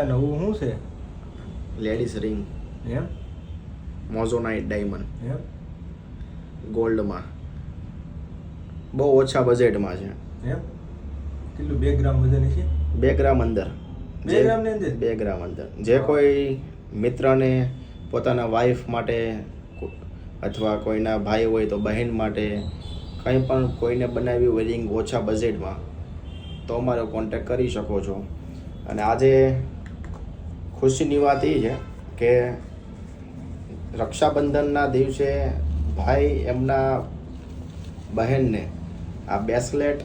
આ નવું શું છે? લેડીઝ રિંગ, એમ મોઝોનાઇટ ડાયમંડ એમ ગોલ્ડમાં, બહુ ઓછા બજેટમાં છે. એમ કેટલું 2 ગ્રામ વજન છે? 2 ગ્રામ અંદર. 2 ગ્રામ ની અંદર? 2 ગ્રામ અંદર. જે કોઈ મિત્રને પોતાના વાઈફ માટે અથવા કોઈના ભાઈ હોય તો બહેન માટે કંઈ પણ કોઈને બનાવી હોય રિંગ ઓછા બજેટમાં તો અમારો કોન્ટેક્ટ કરી શકો છો. અને આજે ખુશીની વાત એ છે કે રક્ષાબંધનના દિવસે ભાઈ એમના બહેનને આ બ્રેસલેટ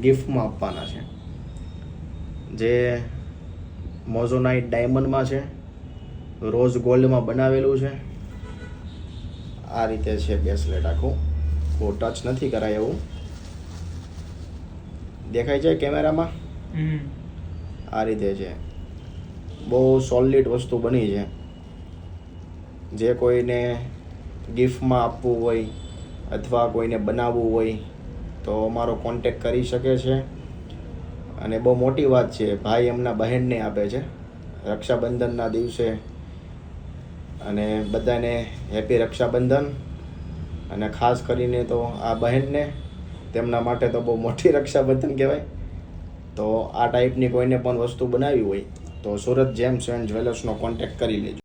ગિફ્ટમાં આપવાના છે, જે મોઝોનાઇટ ડાયમંડમાં છે, રોઝ ગોલ્ડમાં બનાવેલું છે. આ રીતે છે બ્રેસલેટ આખું, બહુ ટચ નથી કરાય એવું. દેખાય છે કેમેરામાં? આ રીતે છે, બહુ સોલિડ વસ્તુ બની છે. જે કોઈને ગિફ્ટમાં આપવું હોય અથવા કોઈને બનાવવું હોય તો અમારો કોન્ટેક્ટ કરી શકે છે. અને બહુ મોટી વાત છે, ભાઈ એમના બહેનને આપે છે રક્ષાબંધનના દિવસે. અને બધાને હેપી રક્ષાબંધન. અને ખાસ કરીને તો આ બહેનને, તેમના માટે તો બહુ મોટી રક્ષાબંધન કહેવાય. તો આ ટાઈપની કોઈને પણ વસ્તુ બનાવી હોય તો સુરત જેમ્સ એન્ડ જ્વેલર્સનો કોન્ટેક્ટ કરી લેજો.